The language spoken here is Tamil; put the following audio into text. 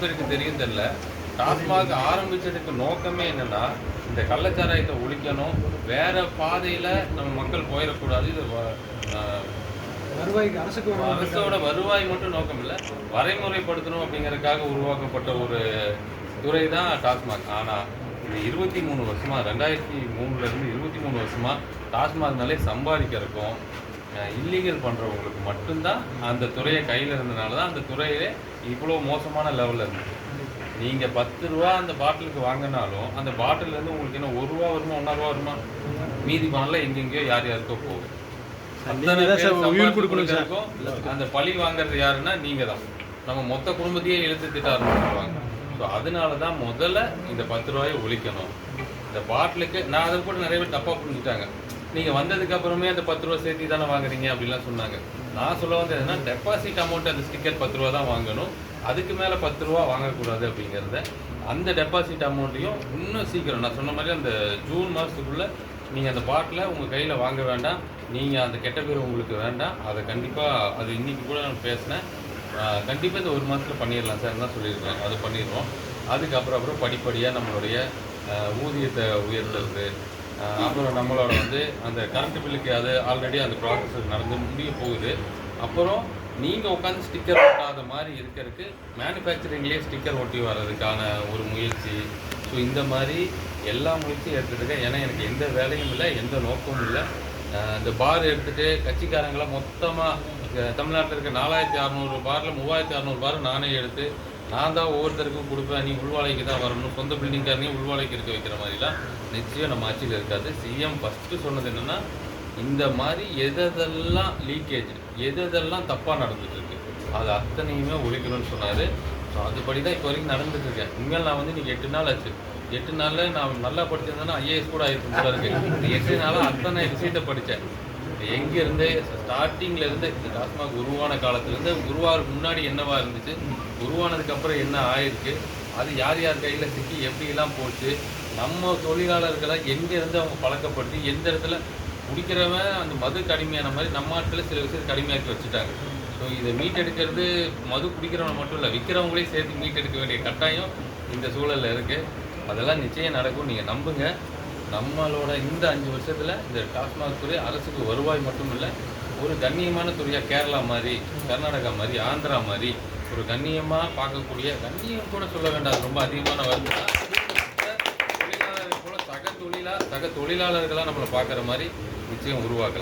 பேருக்கு தெரியும் தெரியல. டாஸ்மாக் ஆரம்பிச்சதுக்கு நோக்கமே என்னன்னா, இந்த கள்ளச்சாராயத்தை ஒழிக்கணும். வேற பாதையில நம்ம மக்கள் போயிடக்கூடாது. இது வருவாய்க்கு அரசோட வருவாய் மட்டும் நோக்கம் இல்லை, வரைமுறைப்படுத்தணும் அப்படிங்கறதுக்காக உருவாக்கப்பட்ட ஒரு துறை தான் டாஸ்மாக். ஆனா இது 23 வருஷமா 2003 இருந்து 23 வருஷமா டாஸ்மாக்னாலே சம்பாதிக்கிறதுக்கும் இல்லீகல் பண்ணுறவங்களுக்கு மட்டும்தான் அந்த துறையை கையில் இருந்தனால தான் அந்த துறையிலே இவ்வளோ மோசமான லெவலில் இருந்துச்சு. நீங்கள் 10 ரூபா அந்த பாட்டிலுக்கு வாங்கினாலும் அந்த பாட்டிலேருந்து உங்களுக்கு என்ன 1 ரூபா வருமா 1.5 ரூபா வருமா? மீதி பணம்லாம் எங்கெங்கேயோ யார் யாருக்கோ போகும். இருக்கும் அந்த பழி வாங்குறது யாருன்னா நீங்கள் தான். நம்ம மொத்த குடும்பத்தையே இழுத்து திட்ட ஆரம்பிச்சுருவாங்க. ஸோ அதனால தான் முதல்ல இந்த 10 ரூபாயை ஒழிக்கணும். இந்த பாட்டிலுக்கு நான் அதை கூட நிறைய பேர் தப்பாக புரிஞ்சுட்டாங்க. நீங்கள் வந்ததுக்கு அப்புறமே அந்த 10 ரூபா சேர்த்து தானே வாங்குறீங்க அப்படிலாம் சொன்னாங்க. நான் சொல்ல வந்து எதுனா டெபாசிட் அமௌண்ட் அந்த ஸ்டிக்கர் 10 ரூபா தான் வாங்கணும், அதுக்கு மேலே 10 ரூபா வாங்கக்கூடாது அப்படிங்கிறத. அந்த டெபாசிட் அமௌண்ட்டையும் இன்னும் சீக்கிரம் நான் சொன்ன மாதிரி அந்த ஜூன் மாதத்துக்குள்ளே நீங்கள் அந்த பாட்டில் உங்கள் கையில் வாங்க வேண்டாம். நீங்கள் அந்த கெட்ட பேர் உங்களுக்கு வேண்டாம். அதை கண்டிப்பாக அது இன்றைக்கி கூட நான் பேசினேன். கண்டிப்பாக இந்த 1 மாதத்தில் பண்ணிடலாம் சார் தான் சொல்லியிருக்கேன். அது பண்ணிடுவோம். அதுக்கப்புறம் படிப்படியாக நம்மளுடைய ஊதியத்தை உயர்த்துறது, அப்புறம் நம்மளோட வந்து அந்த கரண்ட் பில்லுக்கு அது ஆல்ரெடி அந்த ப்ராசஸ் நடந்து முடிய போகுது. அப்புறம் நீங்கள் உட்காந்து ஸ்டிக்கர் ஒட்டாத மாதிரி இருக்கிறதுக்கு மேனுஃபேக்சரிங்லேயே ஸ்டிக்கர் ஒட்டி வர்றதுக்கான ஒரு முயற்சி. ஸோ இந்த மாதிரி எல்லா முயற்சியும் எடுத்துகிட்டு, ஏன்னா எனக்கு எந்த வேலையும் இல்லை, எந்த நோக்கமும் இல்லை. இந்த பார் எடுத்துகிட்டு கட்சிக்காரங்களாம் மொத்தமாக தமிழ்நாட்டில் இருக்க 4600 பாரில் 3600 பார் நானே எடுத்து நான் தான் ஒவ்வொருத்தருக்கும் கொடுப்பேன், நீ உள்வாழைக்கு தான் வரணும், சொந்த பில்டிங்காரனையும் உள்வாழைக்கு இருக்க வைக்கிற மாதிரிலாம் நிச்சயம் நம்ம ஆட்சியில் இருக்காது. சிஎம் ஃபஸ்ட்டு சொன்னது என்னென்னா, இந்த மாதிரி எதெல்லாம் லீக்கேஜ் எதெல்லாம் தப்பாக நடந்துகிட்ருக்கு அது அத்தனையுமே ஒழிக்கணும்னு சொன்னார். ஸோ அதுபடி தான் இப்போ வரைக்கும் நடந்துட்டுருக்கேன். உண்மையில் நான் வந்து இன்றைக்கி 8 நாள் ஆச்சு. 8 நாளில் நான் நல்லா படிச்சிருந்தேன்னா ஐஏஎஸ் கூட ஆகிருக்கும் போல இருக்குது. 8 நாளாக அத்தனை விஷயத்தை படித்தேன். எங்கேருந்து ஸ்டார்டிங்லேருந்து இந்த டாஸ்மாக் உருவான காலத்துலேருந்து உருவாகிறதுக்கு முன்னாடி என்னவா இருந்துச்சு, உருவானதுக்கப்புறம் என்ன ஆயிருக்கு, அது யார் யார் கையில் சிக்கி எப்படிலாம் போச்சு, நம்ம தொழிலாளர்களை எங்கேருந்து அவங்க பழக்கப்படுத்தி எந்த இடத்துல குடிக்கிறவன் அந்த மது கடுமையான மாதிரி நம்ம ஆட்களில் சில விஷயத்தை கடுமையாக்கி வச்சுட்டாங்க. ஸோ இதை மீட்டெடுக்கிறது மது குடிக்கிறவங்க மட்டும் இல்லை, விற்கிறவங்களே சேர்த்து மீட்டெடுக்க வேண்டிய கட்டாயம் இந்த சூழலில் இருக்குது. அதெல்லாம் நிச்சயம் நடக்கும், நீங்கள் நம்புங்க. நம்மளோட இந்த 5 வருஷத்தில் இந்த டாஸ்மாக் துறை அரசுக்கு வருவாய் மட்டும் இல்லை, ஒரு கண்ணியமான துறையாக கேரளா மாதிரி, கர்நாடகா மாதிரி, ஆந்திரா மாதிரி ஒரு கண்ணியமாக பார்க்கக்கூடிய, கண்ணியம் கூட சொல்ல வேண்டாம், ரொம்ப அதிகமான வருது, தொழிலாளர்கள் கூட சக தொழிலாளர்களாக நம்மளை பார்க்குற மாதிரி நிச்சயம் உருவாக்கலாம்.